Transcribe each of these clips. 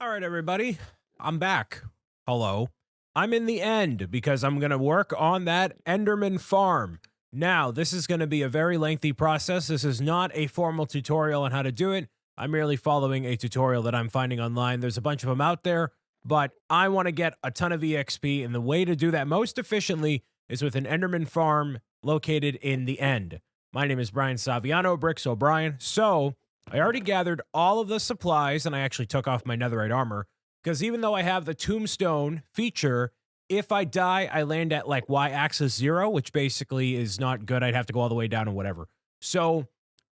All right, everybody. I'm back. Hello. I'm in the end because I'm going to work on that Enderman farm. Now, this is going to be a very lengthy process. This is not a formal tutorial on how to do it. I'm merely following a tutorial that I'm finding online. There's a bunch of them out there, but I want to get a ton of EXP, and the way to do that most efficiently is with an Enderman farm located in the end. My name is Brian Saviano, BricksOBrian. So, I already gathered all of the supplies, and I actually took off my netherite armor, because even though I have the tombstone feature, if I die, I land at like y-axis 0, which basically is not good. I'd have to go all the way down and whatever. So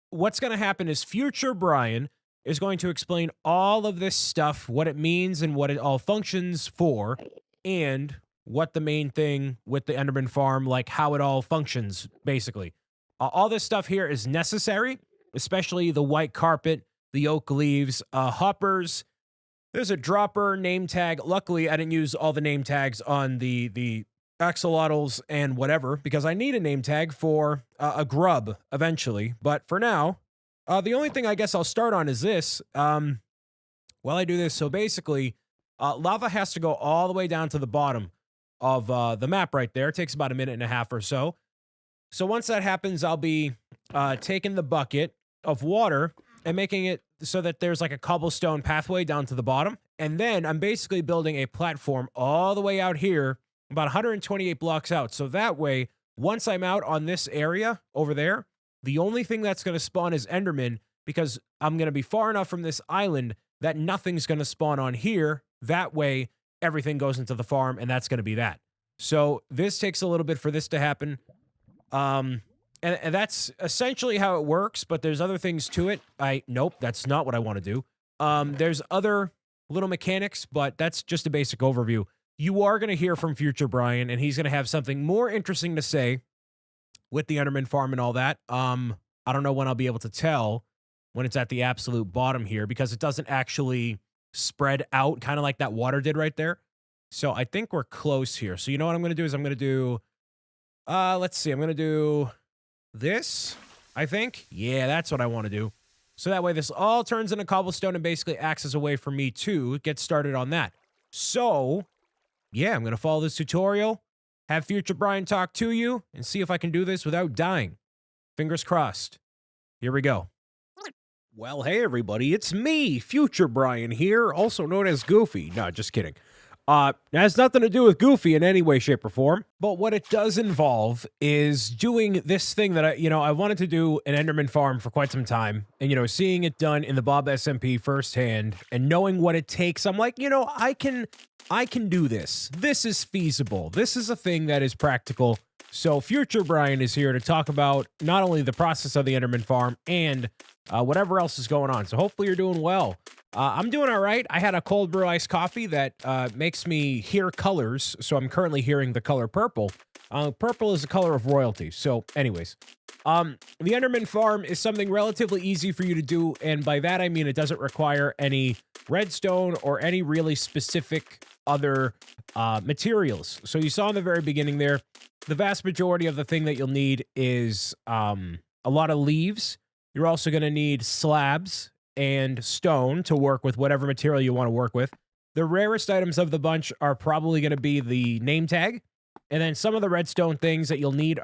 what's going to happen is future Brian is going to explain all of this stuff, what it means and what it all functions for, and what the main thing with the Enderman farm, like how it all functions, basically. All this stuff here is necessary, especially the white carpet, the oak leaves, hoppers. There's a dropper name tag. Luckily, I didn't use all the name tags on the axolotls and whatever, because I need a name tag for a grub eventually. But for now, the only thing I guess I'll start on is this. While I do this, so basically, lava has to go all the way down to the bottom of the map right there. It takes about a minute and a half or so. So once that happens, I'll be taking the bucket of water and making it so that there's like a cobblestone pathway down to the bottom. And then I'm basically building a platform all the way out here, about 128 blocks out. So that way, once I'm out on this area over there, the only thing that's going to spawn is Enderman, because I'm going to be far enough from this island that nothing's going to spawn on here. That way, everything goes into the farm, and that's going to be that. So this takes a little bit for this to happen. And that's essentially how it works, but there's other things to it. Nope, that's not what I want to do. There's other little mechanics, but that's just a basic overview. You are going to hear from future Brian, and he's going to have something more interesting to say with the Enderman farm and all that. I don't know when I'll be able to tell when it's at the absolute bottom here, because it doesn't actually spread out, kind of like that water did right there. So I think we're close here. So you know what I'm going to do is I'm going to do, let's see, I'm going to do this, I think. Yeah, that's what I want to do. So that way this all turns into cobblestone and basically acts as a way for me to get started on that. So, yeah, I'm going to follow this tutorial, have future Brian talk to you, and see if I can do this without dying. Fingers crossed. Here we go. Well, hey everybody, it's me, future Brian here, also known as Goofy. No, just kidding. It has nothing to do with Goofy in any way, shape, or form. But what it does involve is doing this thing that I wanted to do an Enderman farm for quite some time. And, seeing it done in the Bob SMP firsthand and knowing what it takes, I'm like, I can do this. This is feasible. This is a thing that is practical. So future Brian is here to talk about not only the process of the Enderman farm and whatever else is going on. So hopefully you're doing well. I'm doing all right. I had a cold brew iced coffee that makes me hear colors, so I'm currently hearing the color purple. Purple is the color of royalty. So anyways, the Enderman farm is something relatively easy for you to do, and by that I mean it doesn't require any redstone or any really specific other materials. So you saw in the very beginning there, the vast majority of the thing that you'll need is a lot of leaves. You're also going to need slabs and stone to work with whatever material you want to work with. The rarest items of the bunch are probably going to be the name tag, and then some of the redstone things that you'll need.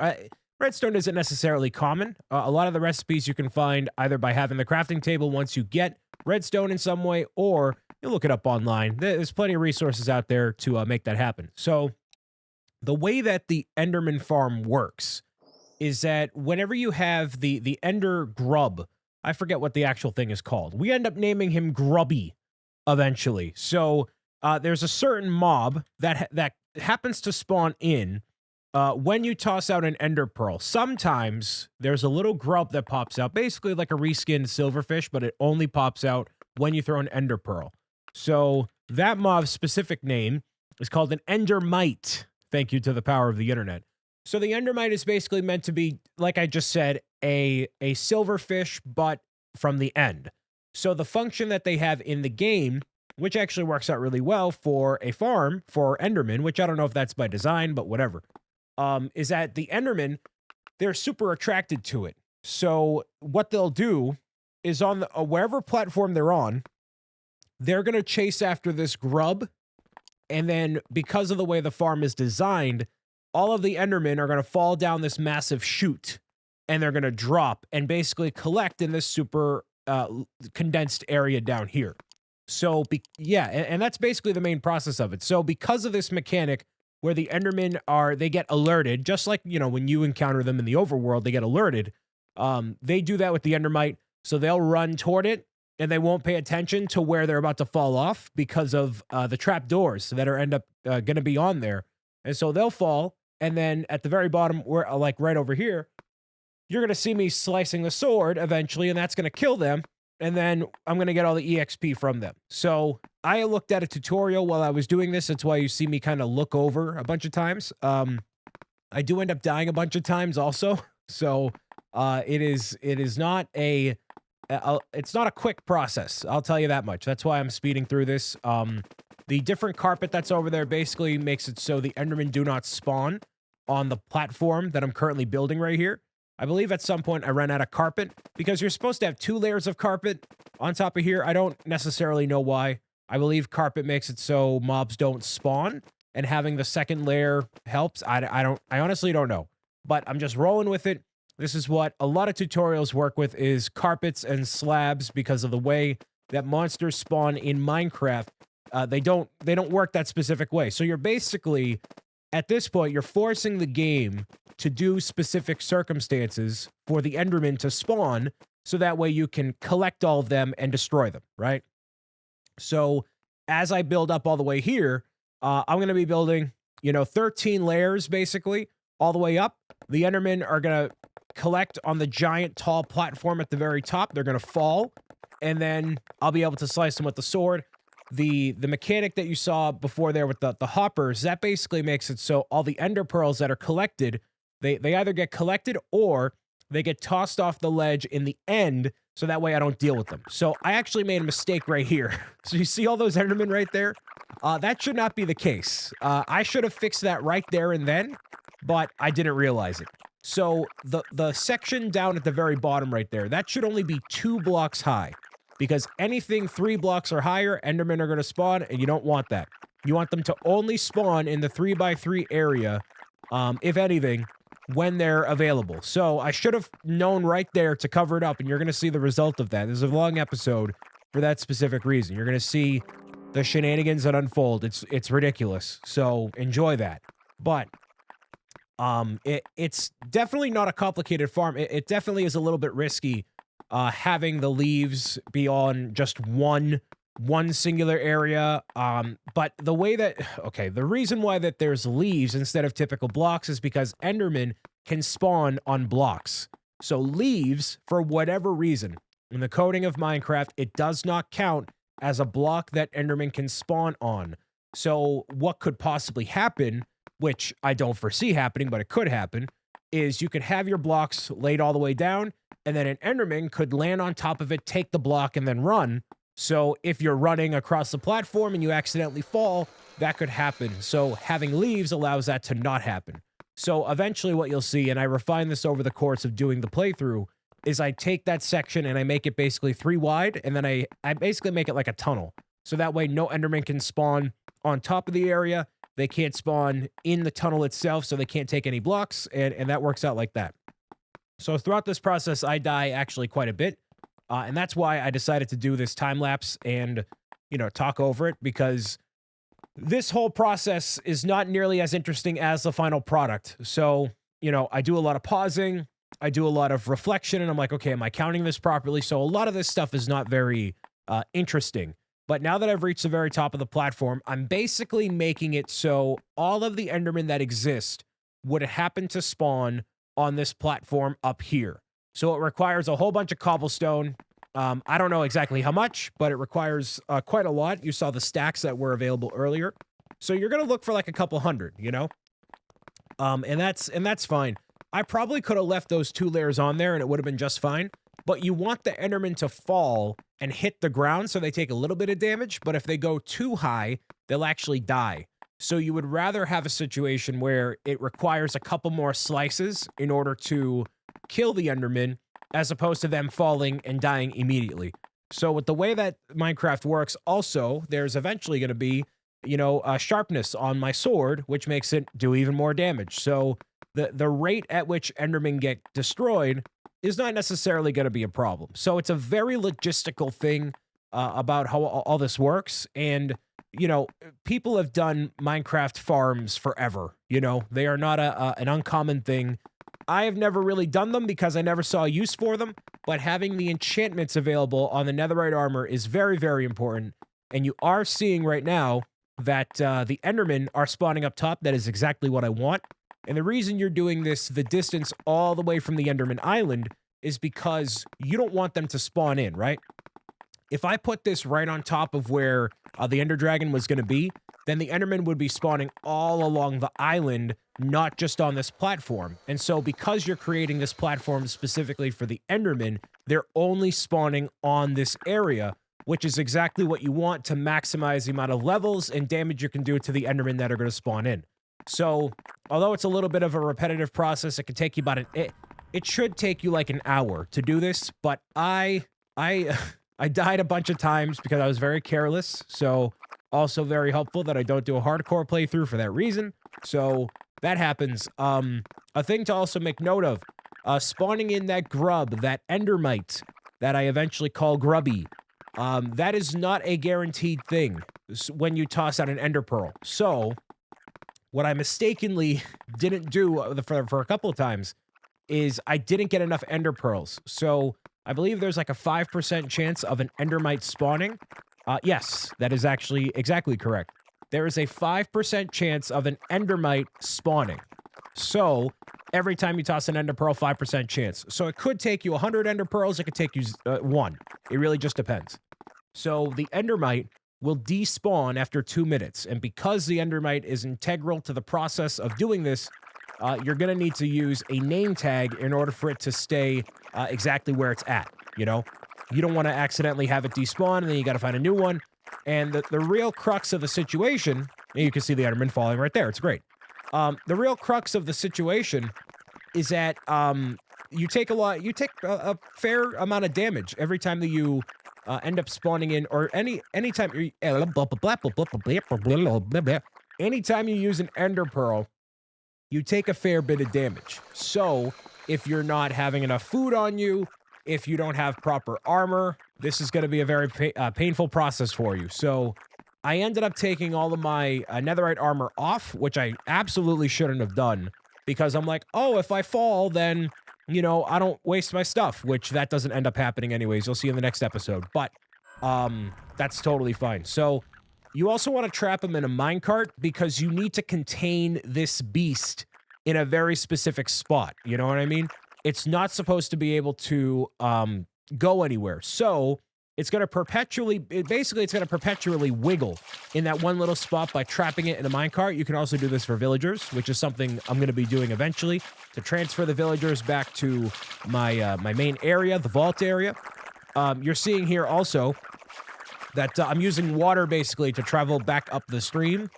Redstone isn't necessarily common. A lot of the recipes you can find either by having the crafting table once you get redstone in some way, or you look it up online. There's plenty of resources out there to make that happen. So the way that the Enderman farm works is that whenever you have the Ender grub, I forget what the actual thing is called. We end up naming him Grubby eventually. So there's a certain mob that happens to spawn in when you toss out an ender pearl. Sometimes there's a little grub that pops out, basically like a reskinned silverfish, but it only pops out when you throw an ender pearl. So that mob's specific name is called an endermite. Thank you to the power of the internet. So the endermite is basically meant to be, like I just said, a silverfish, but from the end. So the function that they have in the game, which actually works out really well for a farm for Endermen, which I don't know if that's by design, but whatever, is that the Endermen, they're super attracted to it. So what they'll do is on wherever platform they're on, they're going to chase after this grub. And then because of the way the farm is designed, all of the Endermen are going to fall down this massive chute and they're going to drop and basically collect in this super condensed area down here. So, and that's basically the main process of it. So because of this mechanic where the Endermen they get alerted, just like, when you encounter them in the overworld, they get alerted. They do that with the Endermite. So they'll run toward it and they won't pay attention to where they're about to fall off because of the trap doors that are going to be on there. And so they'll fall. And then at the very bottom, where like right over here, you're going to see me slicing the sword eventually, and that's going to kill them. And then I'm going to get all the EXP from them. So I looked at a tutorial while I was doing this. That's why you see me kind of look over a bunch of times. I do end up dying a bunch of times also. So it is not it's not a quick process. I'll tell you that much. That's why I'm speeding through this. The different carpet that's over there basically makes it so the Endermen do not spawn on the platform that I'm currently building right here. I believe at some point I ran out of carpet because you're supposed to have 2 layers of carpet on top of here. I don't necessarily know why. I believe carpet makes it so mobs don't spawn, and having the second layer helps. I honestly don't know, but I'm just rolling with it. This is what a lot of tutorials work with, is carpets and slabs, because of the way that monsters spawn in Minecraft. They don't work that specific way. So you're basically, at this point, you're forcing the game to do specific circumstances for the Endermen to spawn, so that way you can collect all of them and destroy them, right? So as I build up all the way here, I'm going to be building, 13 layers basically, all the way up. The Endermen are going to collect on the giant tall platform at the very top. They're going to fall, and then I'll be able to slice them with the sword. The mechanic that you saw before there with the hoppers, that basically makes it so all the ender pearls that are collected, they either get collected or they get tossed off the ledge in the end, so that way I don't deal with them. So I actually made a mistake right here. So you see all those Endermen right there? That should not be the case. I should have fixed that right there and then, but I didn't realize it. So the section down at the very bottom right there, that should only be 2 blocks high, because anything 3 blocks or higher, Endermen are going to spawn, and you don't want that. You want them to only spawn in the 3x3 area, if anything, when they're available. So I should have known right there to cover it up, and you're going to see the result of that. This is a long episode for that specific reason. You're going to see the shenanigans that unfold. It's ridiculous. So enjoy that. But it's definitely not a complicated farm. It definitely is a little bit risky having the leaves be on just one singular area. But the way that, the reason why that there's leaves instead of typical blocks is because Endermen can spawn on blocks. So leaves, for whatever reason, in the coding of Minecraft, it does not count as a block that Endermen can spawn on. So what could possibly happen, which I don't foresee happening, but it could happen, is you could have your blocks laid all the way down, and then an Enderman could land on top of it, take the block, and then run. So if you're running across the platform and you accidentally fall, that could happen. So having leaves allows that to not happen. So eventually what you'll see, and I refine this over the course of doing the playthrough, is I take that section and I make it basically 3 wide, and then I basically make it like a tunnel. So that way no Enderman can spawn on top of the area. They can't spawn in the tunnel itself, so they can't take any blocks, and that works out like that. So throughout this process, I die actually quite a bit, and that's why I decided to do this time-lapse and, talk over it, because this whole process is not nearly as interesting as the final product. So, I do a lot of pausing, I do a lot of reflection, and I'm like, okay, am I counting this properly? So a lot of this stuff is not very interesting. But now that I've reached the very top of the platform, I'm basically making it so all of the Endermen that exist would happen to spawn on this platform up here. So it requires a whole bunch of cobblestone. I don't know exactly how much, but it requires quite a lot. You saw the stacks that were available earlier. So you're going to look for like a couple hundred, and that's fine. I probably could have left those 2 layers on there and it would have been just fine. But you want the Endermen to fall and hit the ground so they take a little bit of damage, but if they go too high, they'll actually die. So you would rather have a situation where it requires a couple more slices in order to kill the Endermen, as opposed to them falling and dying immediately. So with the way that Minecraft works, also, there's eventually going to be, sharpness on my sword, which makes it do even more damage. So the rate at which Endermen get destroyed is not necessarily going to be a problem. So it's a very logistical thing about how all this works. And, people have done Minecraft farms forever. They are not an uncommon thing. I have never really done them because I never saw a use for them, but having the enchantments available on the Netherite armor is very, very important. And you are seeing right now that the Endermen are spawning up top. That is exactly what I want. And the reason you're doing this the distance all the way from the Enderman Island is because you don't want them to spawn in, right? If I put this right on top of where the Ender Dragon was going to be, then the Enderman would be spawning all along the island, not just on this platform. And so because you're creating this platform specifically for the Enderman, they're only spawning on this area, which is exactly what you want to maximize the amount of levels and damage you can do to the Endermen that are going to spawn in. So, although it's a little bit of a repetitive process, it could take you about it should take you like an hour to do this, but I died a bunch of times because I was very careless, so also very helpful that I don't do a hardcore playthrough for that reason. So that happens. A thing to also make note of, spawning in that grub, that endermite, that I eventually call Grubby, that is not a guaranteed thing when you toss out an ender pearl. So what I mistakenly didn't do for a couple of times is I didn't get enough ender pearls. So I believe there's like a 5% chance of an endermite spawning. Yes, that is actually exactly correct. There is a 5% chance of an endermite spawning. So every time you toss an ender pearl, 5% chance. So it could take you 100 ender pearls. It could take you 1. It really just depends. So the endermite will despawn after 2 minutes. And because the endermite is integral to the process of doing this, you're going to need to use a name tag in order for it to stay exactly where it's at, You don't want to accidentally have it despawn, and then you got to find a new one. And the real crux of the situation, and you can see the enderman falling right there. It's great. The real crux of the situation is that you take a fair amount of damage every time that you end up spawning in, or anytime you use an ender pearl, you take a fair bit of damage. So if you're not having enough food on you, if you don't have proper armor, this is going to be a very painful process for you. So I ended up taking all of my netherite armor off, which I absolutely shouldn't have done, because I'm like, oh, if I fall, then, I don't waste my stuff, which that doesn't end up happening anyways. You'll see in the next episode. But that's totally fine. So you also want to trap them in a minecart because you need to contain this beast in a very specific spot. You know what I mean? It's not supposed to be able to go anywhere. So it's going to perpetually wiggle in that one little spot by trapping it in a minecart. You can also do this for villagers, which is something I'm going to be doing eventually to transfer the villagers back to my my main area, the vault area. You're seeing here also that I'm using water basically to travel back up the stream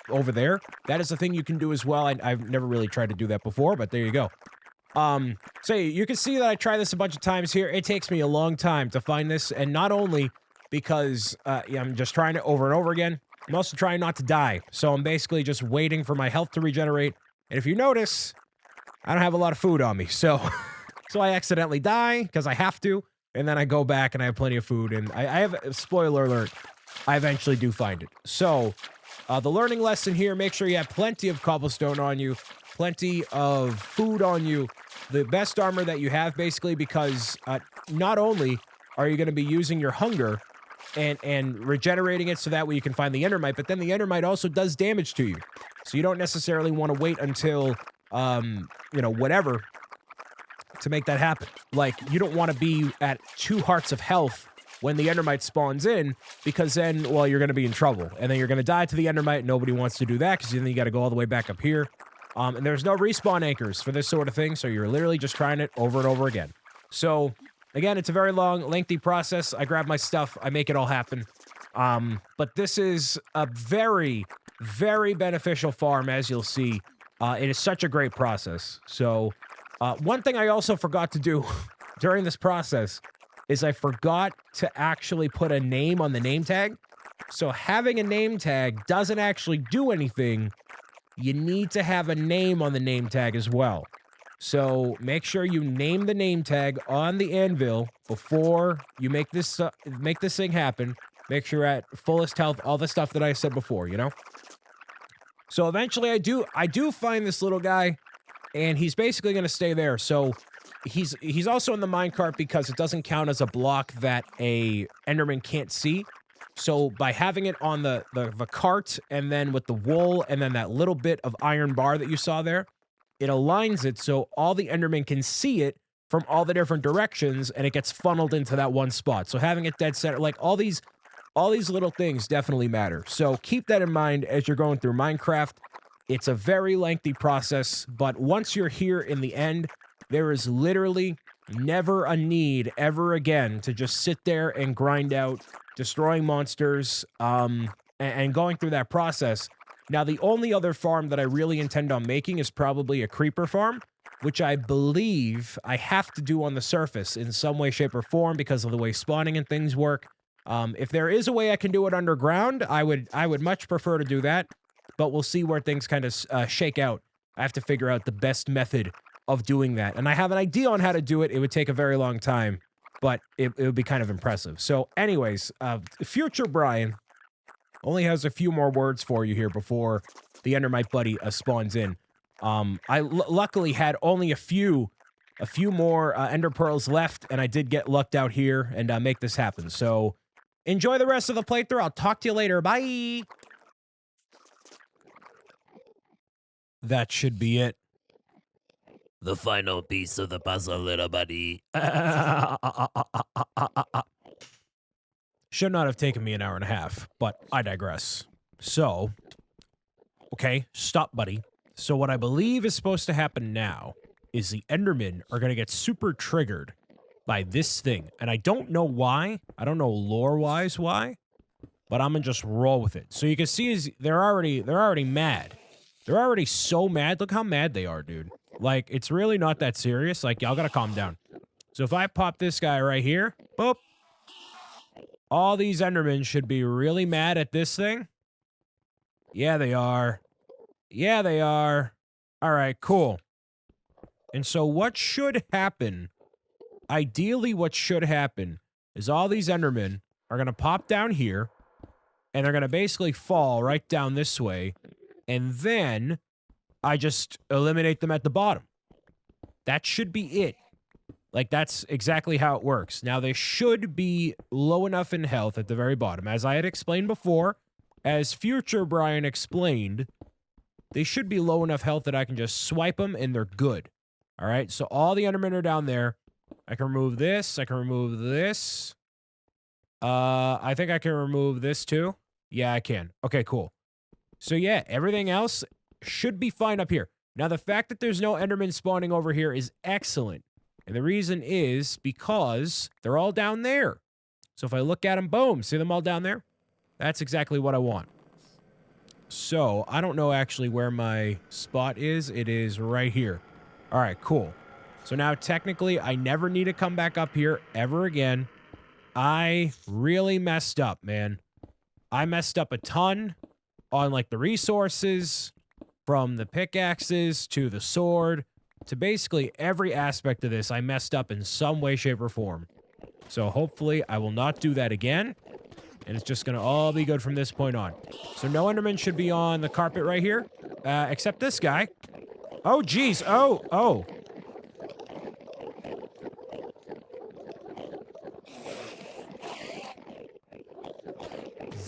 over there. That is a thing you can do as well. I've never really tried to do that before, but there you go. So you can see that I try this a bunch of times here. It takes me a long time to find this, and not only because I'm just trying it over and over again, I'm also trying not to die. So I'm basically just waiting for my health to regenerate. And if you notice, I don't have a lot of food on me. So, so I accidentally die because I have to. And then I go back and I have plenty of food. And I have, spoiler alert, I eventually do find it. So the learning lesson here, make sure you have plenty of cobblestone on you, plenty of food on you, the best armor that you have, basically, because not only are you going to be using your hunger and regenerating it so that way you can find the endermite, but then the endermite also does damage to you. So you don't necessarily want to wait until, whatever, to make that happen. Like, you don't want to be at 2 hearts of health when the endermite spawns in, because then, well, you're going to be in trouble. And then you're going to die to the endermite. Nobody wants to do that, because then you got to go all the way back up here. And there's no respawn anchors for this sort of thing, so you're literally just trying it over and over again. So, again, it's a very long, lengthy process. I grab my stuff, I make it all happen. But this is a very, very beneficial farm, as you'll see. It is such a great process. So, one thing I also forgot to do during this process is I forgot to actually put a name on the name tag. So having a name tag doesn't actually do anything. You need to have a name on the name tag as well. So make sure you name the name tag on the anvil before you make this thing happen. Make sure you're at fullest health, all the stuff that I said before, you know? So eventually I do find this little guy, and he's basically going to stay there. So he's also in the minecart because it doesn't count as a block that a Enderman can't see. So by having it on the cart, and then with the wool, and then that little bit of iron bar that you saw there, it aligns it so all the Endermen can see it from all the different directions, and it gets funneled into that one spot. So having it dead center, like all these little things definitely matter. So keep that in mind as you're going through Minecraft. It's a very lengthy process, but once you're here in the end, there is literally never a need ever again to just sit there and grind out destroying monsters and going through that process. Now, the only other farm that I really intend on making is probably a creeper farm, which I believe I have to do on the surface in some way, shape, or form because of the way spawning and things work. If there is a way I can do it underground, I would much prefer to do that, but we'll see where things kind of shake out. I have to figure out the best method of doing that, and I have an idea on how to do it. It would take a very long time, but it would be kind of impressive. So anyways, future Brian only has a few more words for you here before the Endermite buddy spawns in. I luckily had only a few more Ender Pearls left, and I did get lucked out here and make this happen. So enjoy the rest of the playthrough. I'll talk to you later. Bye! That should be it. The final piece of the puzzle, little buddy. Should not have taken me an hour and a half, but I digress. So, okay, stop, buddy. So what I believe is supposed to happen now is the Endermen are going to get super triggered by this thing. And I don't know why. I don't know lore-wise why, but I'm going to just roll with it. So you can see is they're already mad. They're already so mad. Look how mad they are, dude. Like, it's really not that serious. Like, y'all gotta calm down. So if I pop this guy right here, boop, all these Endermen should be really mad at this thing. Yeah, they are. Yeah, they are. All right, cool. And so what should happen, ideally what should happen, is all these Endermen are gonna pop down here, and they're gonna basically fall right down this way, and then I just eliminate them at the bottom. That should be it. Like, that's exactly how it works. Now, they should be low enough in health at the very bottom. As I had explained before, as future Brian explained, they should be low enough health that I can just swipe them and they're good. All right, so all the Endermen are down there. I can remove this. I can remove this. I think I can remove this too. Yeah, I can. Okay, cool. So yeah, everything else should be fine up here. Now, the fact that there's no Endermen spawning over here is excellent. And the reason is because they're all down there. So if I look at them, boom, see them all down there? That's exactly what I want. So I don't know actually where my spot is. It is right here. All right, cool. So now technically I never need to come back up here ever again. I really messed up, man. I messed up a ton on like the resources, from the pickaxes to the sword to basically every aspect of this. I messed up in some way, shape, or form. So hopefully I will not do that again, and it's just gonna all be good from this point on. So no Enderman should be on the carpet right here, except this guy. Oh, geez. Oh.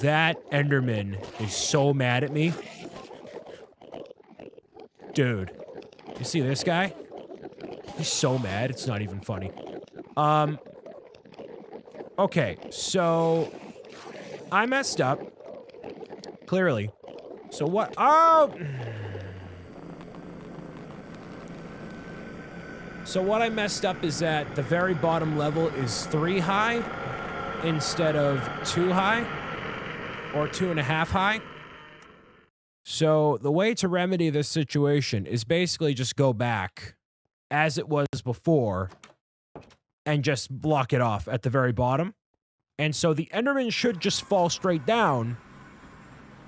That Enderman is so mad at me. Dude, you see this guy? He's so mad, it's not even funny. Okay, so I messed up. Clearly. So what? Oh! So what I messed up is that the very bottom level is 3 high instead of 2 high, or 2.5 high. So the way to remedy this situation is basically just go back as it was before and just block it off at the very bottom. And so the Enderman should just fall straight down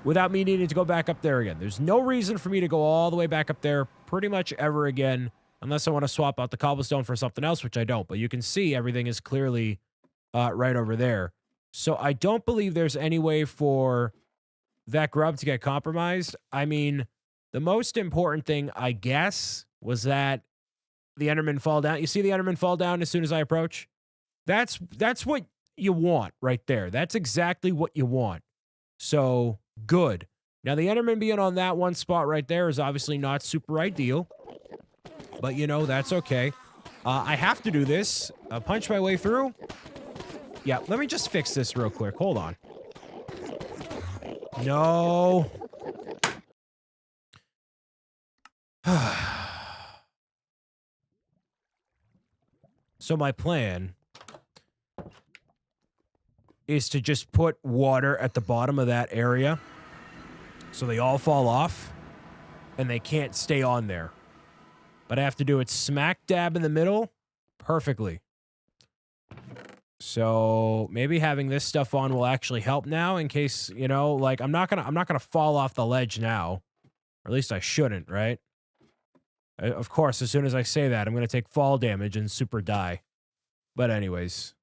without me needing to go back up there again. There's no reason for me to go all the way back up there pretty much ever again, unless I want to swap out the cobblestone for something else, which I don't. But you can see everything is clearly right over there. So I don't believe there's any way for that grub to get compromised. I mean, the most important thing, I guess, was that the Enderman fall down. You see the Enderman fall down as soon as I approach? That's what you want right there. That's exactly what you want. So, good. Now, the Enderman being on that one spot right there is obviously not super ideal. But, you know, that's okay. I have to do this. Punch my way through. Yeah, let me just fix this real quick. Hold on. No. So my plan is to just put water at the bottom of that area so they all fall off and they can't stay on there. But I have to do it smack dab in the middle perfectly. So maybe having this stuff on will actually help now in case, you know, like I'm not gonna fall off the ledge now. Or at least I shouldn't, right? Of course, as soon as I say that, I'm gonna take fall damage and super die. But anyways,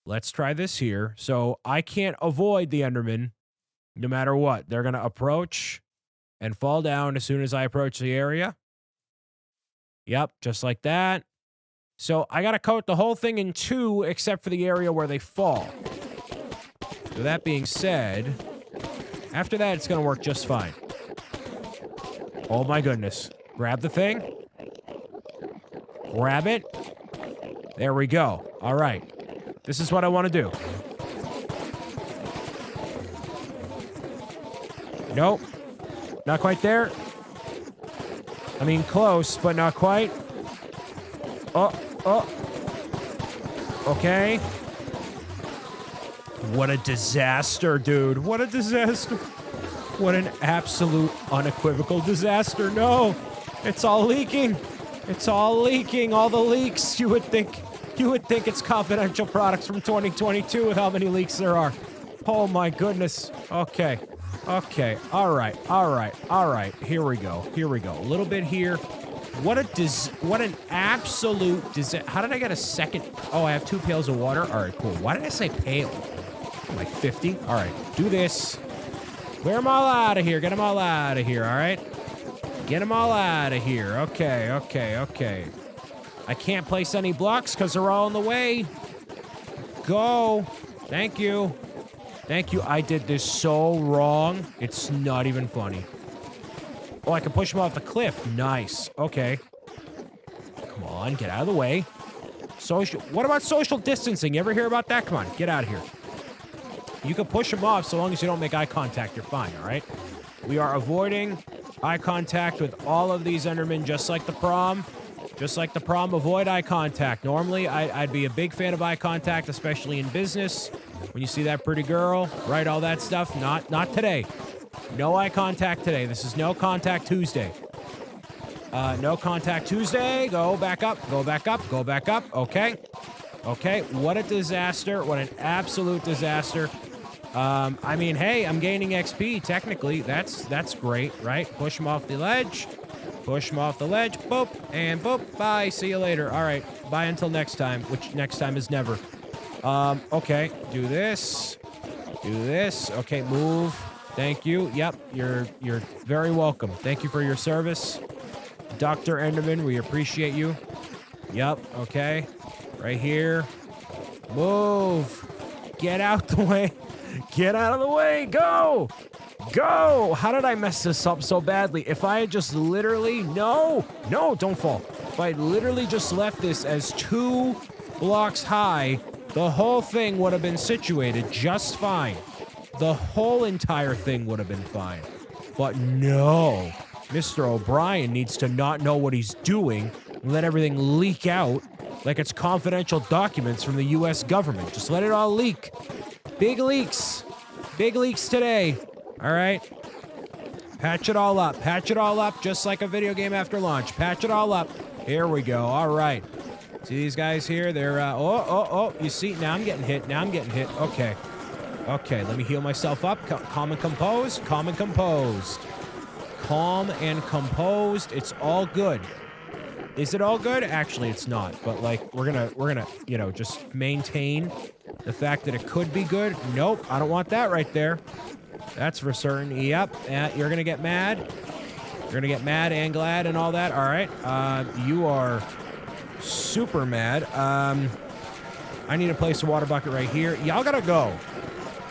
let's try this here. So I can't avoid the Enderman no matter what. They're gonna approach and fall down as soon as I approach the area. Yep, just like that. So I gotta coat the whole thing in 2 except for the area where they fall. So that being said, after that, it's gonna work just fine. Oh my goodness. Grab the thing. Grab it. There we go. All right. This is what I want to do. Nope. Not quite there. I mean, close, but not quite. Oh. Okay. What a disaster, dude. What a disaster. What an absolute unequivocal disaster. No. It's all leaking. It's all leaking. All the leaks. You would think it's confidential products from 2022 with how many leaks there are. Oh my goodness. Okay. Okay. All right. Here we go. A little bit here. What an absolute disaster. How did I get a second? Oh, I have 2 pails of water. All right, cool. Why did I say pail? Am I 50? All right. Do this. Clear them all out of here. Get them all out of here. All right. Get them all out of here. Okay. I can't place any blocks because they're all in the way. Go. Thank you. I did this so wrong. It's not even funny. Oh, I can push them off the cliff. Nice. Okay. Come on, get out of the way. What about social distancing? You ever hear about that? Come on, get out of here. You can push them off so long as you don't make eye contact. You're fine, all right? We are avoiding eye contact with all of these Endermen, just like the prom. Just like the prom, avoid eye contact. Normally, I'd be a big fan of eye contact, especially in business. When you see that pretty girl, right, all that stuff. Not today. No eye contact today. This is no contact Tuesday. No contact Tuesday. Go back up. Okay. What a disaster. What an absolute disaster. I mean, hey, I'm gaining XP, technically. That's great, right? Push him off the ledge. Boop, and boop. Bye. See you later. All right. Bye until next time, which next time is never. Okay. Do this. Okay, move. Thank you. Yep, you're very welcome. Thank you for your service. Dr. Enderman, we appreciate you. Yep, okay. Right here. Move. Get out the way. Get out of the way. Go. How did I mess this up so badly? If I had just literally... No, don't fall. If I had literally just left this as 2 blocks high, the whole thing would have been situated just fine. The whole entire thing would have been fine. But no. Mr. O'Brien needs to not know what he's doing and let everything leak out like it's confidential documents from the U.S. government. Just let it all leak. Big leaks. Big leaks today. All right? Patch it all up, just like a video game after launch. Patch it all up. Here we go. All right. See these guys here? They're, oh, you see? Now I'm getting hit. Now I'm getting hit. Okay. Okay, let me heal myself up. Calm and composed. Calm and composed. Calm and composed. It's all good. Is it all good? Actually, it's not. But, like, we're gonna, you know, just maintain the fact that it could be good. Nope, I don't want that right there. That's for certain. Yep, you're gonna get mad. You're gonna get mad and glad and all that. All right, you are super mad. I need to place a water bucket right here. Y'all gotta go.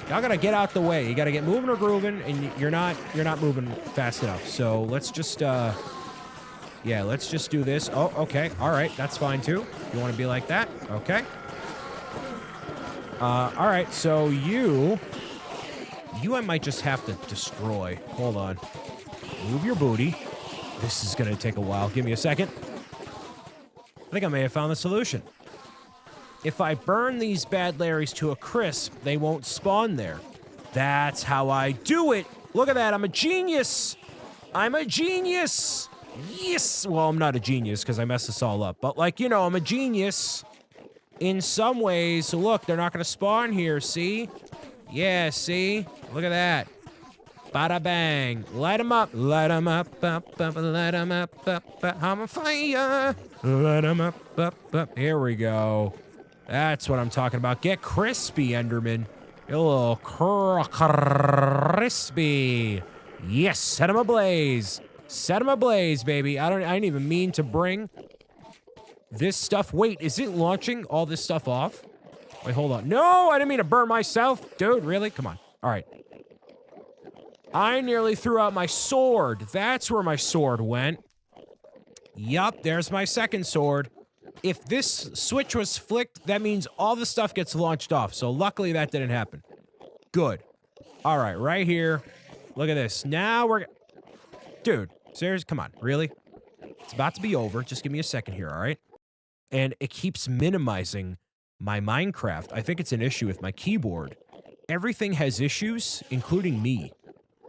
Y'all gotta get out the way. You gotta get moving or grooving, and you're not moving fast enough. So let's just, yeah, let's just do this. Oh, okay. All right, that's fine too. You want to be like that? Okay. All right. So you I might just have to destroy. Hold on. Move your booty. This is gonna take a while. Give me a second. I think I may have found the solution. If I burn these bad Larrys to a crisp, they won't spawn there. That's how I do it. Look at that. I'm a genius. I'm a genius. Yes. Well, I'm not a genius because I messed this all up. But, like, you know, I'm a genius in some ways. So, look, they're not going to spawn here. See? Yeah, see? Look at that. Bada bang. Light them up. Light them up, up, up, light them up, up, up. I'm on fire. Light them up, up, up. Here we go. That's what I'm talking about. Get crispy, Enderman. Get a little crispy. Yes, set them ablaze. Set them ablaze, baby. I didn't even mean to bring this stuff. Wait, is it launching all this stuff off? Wait, hold on. No, I didn't mean to burn myself. Dude, really? Come on. All right. I nearly threw out my sword. That's where my sword went. Yup, there's my second sword. If this switch was flicked, that means all the stuff gets launched off. So luckily that didn't happen. Good. All right, right here. Look at this. Now we're... Dude, serious? Come on, really? It's about to be over. Just give me a second here, all right? And it keeps minimizing my Minecraft. I think it's an issue with my keyboard. Everything has issues, including me.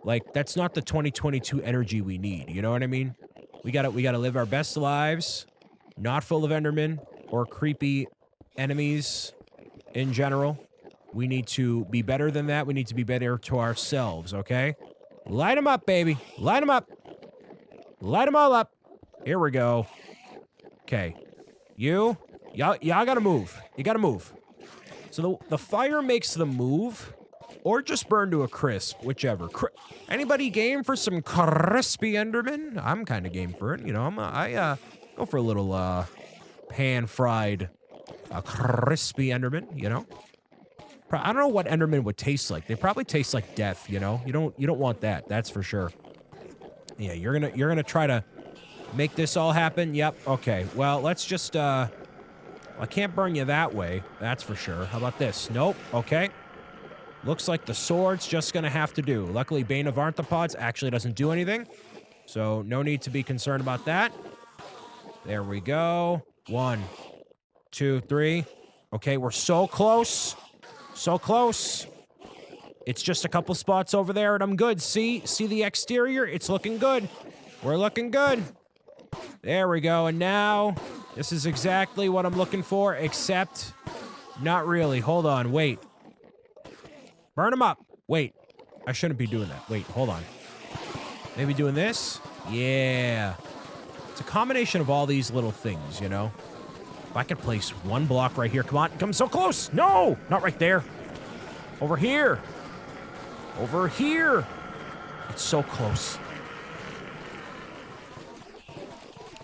Like, that's not the 2022 energy we need. You know what I mean? We gotta live our best lives. Not full of Endermen or creepy enemies in general. We need to be better than that. We need to be better to ourselves, okay? Light them up, baby. Light them up. Light them all up. Here we go. Okay. Y'all gotta move. You gotta move. So the fire makes them move or just burn to a crisp, whichever. Anybody game for some crispy Enderman? I'm kind of game for it. You know, I go for a little pan-fried crispy Enderman, you know? I don't know what Enderman would taste like. They probably taste like death, you know? You don't want that. That's for sure. Yeah, you're gonna try to make this all happen? Yep. Okay. Well, let's just I can't burn you that way. That's for sure. How about this? Nope. Okay. Looks like the sword's just gonna have to do. Luckily, Bane of Arthropods actually doesn't do anything. So no need to be concerned about that. There we go. 1, 2, 3. Okay, we're so close. So close. It's just a couple spots over there and I'm good. See the exterior? It's looking good. We're looking good. There we go. And now, this is exactly what I'm looking for, except not really. Hold on. Wait. Burn them up. Wait. I shouldn't be doing that. Wait, hold on. Maybe doing this? Yeah. It's a combination of all these little things, you know? If I could place one block right here. Come on. Come so close. No! Not right there. Over here. Over here. It's so close.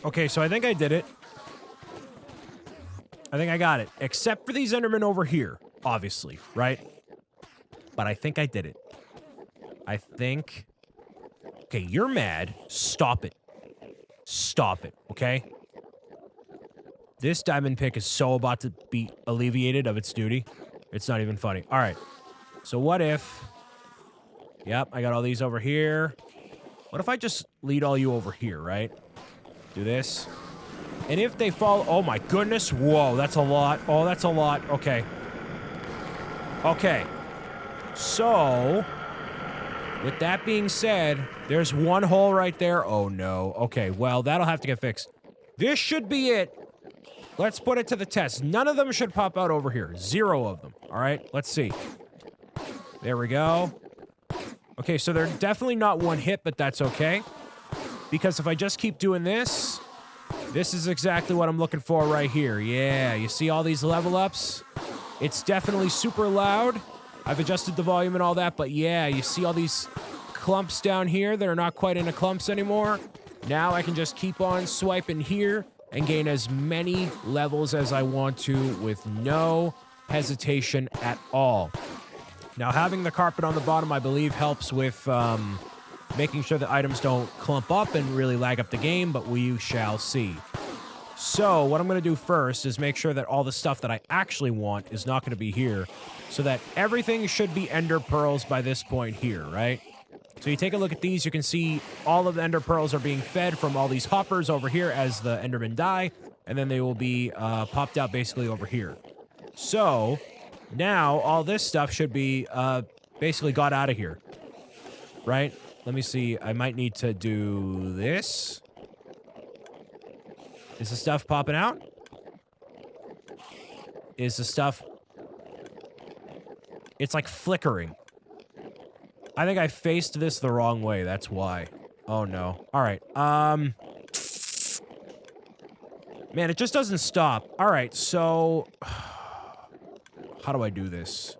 Okay, so I think I did it. I think I got it. Except for these Endermen over here, obviously, right? But I think I did it. I think... Okay, you're mad. Stop it. Stop it, okay? This diamond pick is so about to be alleviated of its duty. It's not even funny. All right. So what if... Yep, I got all these over here. What if I just lead all you over here, right? Do this. And if they fall... Oh, my goodness. Whoa, that's a lot. Oh, that's a lot. Okay. Okay. So... With that being said, there's one hole right there. Oh, no. Okay, well, that'll have to get fixed. This should be it. Let's put it to the test. None of them should pop out over here. 0 of them. All right, let's see. There we go. Okay, so they're definitely not one hit, but that's okay. Because if I just keep doing this, this is exactly what I'm looking for right here. Yeah, you see all these level ups? It's definitely super loud. I've adjusted the volume and all that, but yeah, you see all these clumps down here that are not quite into clumps anymore. Now I can just keep on swiping here and gain as many levels as I want to with no hesitation at all. Now, having the carpet on the bottom, I believe, helps with making sure the items don't clump up and really lag up the game, but we shall see. So what I'm going to do first is make sure that all the stuff that I actually want is not going to be here, so that everything should be ender pearls by this point here, right? So you take a look at these, you can see all of the ender pearls are being fed from all these hoppers over here as the endermen die, and then they will be popped out basically over here. So now all this stuff should be basically got out of here, right? Let me see. I might need to do this. Is the stuff popping out? Is the stuff... It's like flickering. I think I faced this the wrong way. That's why. Oh, no. All right. Man, it just doesn't stop. All right, so... How do I do this?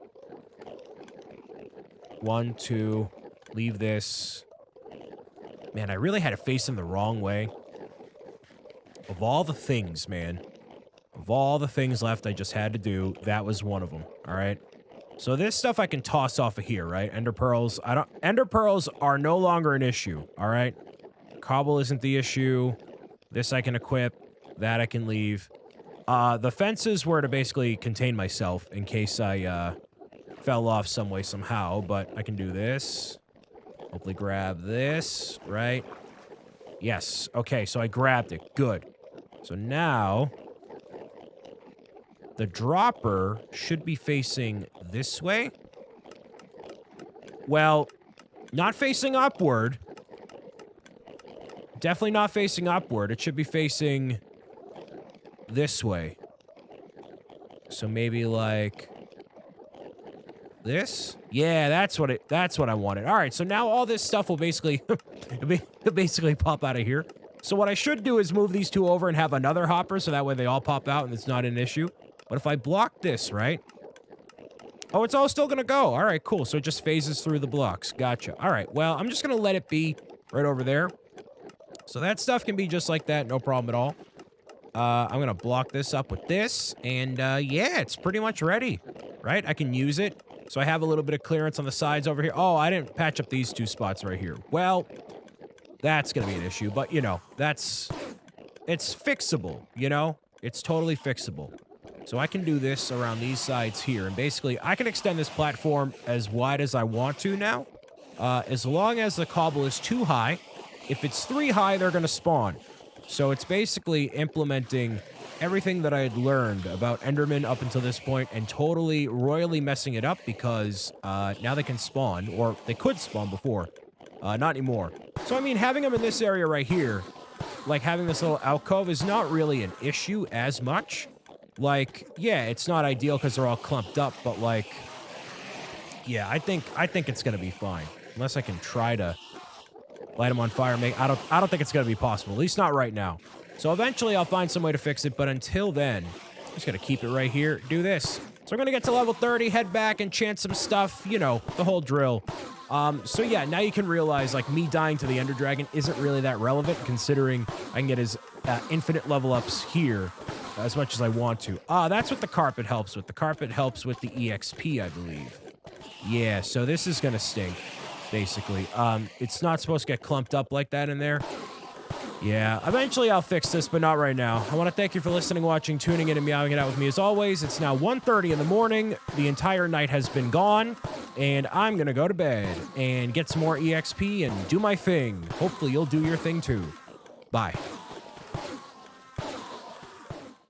1, 2... Leave this. Man, I really had to face him the wrong way. Of all the things, man. Of all the things left I just had to do, that was one of them. All right. So this stuff I can toss off of here, right? Ender pearls. Ender pearls are no longer an issue. All right. Cobble isn't the issue. This I can equip. That I can leave. The fences were to basically contain myself in case I fell off some way somehow, but I can do this. Hopefully grab this, right? Yes. Okay, so I grabbed it. Good. So now, the dropper should be facing this way. Well, not facing upward. Definitely not facing upward. It should be facing this way. So maybe like... this? Yeah, that's what I wanted. All right, so now all this stuff will basically it'll basically pop out of here. So what I should do is move these two over and have another hopper so that way they all pop out and it's not an issue. But if I block this, right? Oh, it's all still gonna go. All right, cool. So it just phases through the blocks. Gotcha. All right, well, I'm just gonna let it be right over there. So that stuff can be just like that, no problem at all. I'm gonna block this up with this, and yeah, it's pretty much ready, right? I can use it. So I have a little bit of clearance on the sides over here. Oh, I didn't patch up these 2 spots right here. Well, that's gonna be an issue, but you know, it's fixable, you know? It's totally fixable. So I can do this around these sides here, and basically I can extend this platform as wide as I want to now, as long as the cobble is 2 high. If it's 3 high, they're gonna spawn. So it's basically implementing everything that I had learned about Endermen up until this point and totally royally messing it up because now they can spawn, or they could spawn before. Not anymore. So, I mean, having them in this area right here, like having this little alcove is not really an issue as much. Like, yeah, it's not ideal because they're all clumped up, but like, yeah, I think it's gonna be fine. Unless I can try to light them on fire. I don't think it's gonna be possible, at least not right now. So eventually I'll find some way to fix it, but until then, I'm just gonna keep it right here, do this. So we're gonna get to level 30, head back, enchant some stuff, you know, the whole drill. So yeah, now you can realize, like, me dying to the Ender Dragon isn't really that relevant, considering I can get his infinite level ups here as much as I want to. That's what the carpet helps with. The carpet helps with the EXP, I believe. Yeah, so this is gonna stink, basically. It's not supposed to get clumped up like that in there. Yeah, eventually I'll fix this, but not right now. I want to thank you for listening, watching, tuning in, and meowing it out with me as always. It's now 1:30 in the morning. The entire night has been gone, and I'm going to go to bed and get some more EXP and do my thing. Hopefully you'll do your thing too. Bye.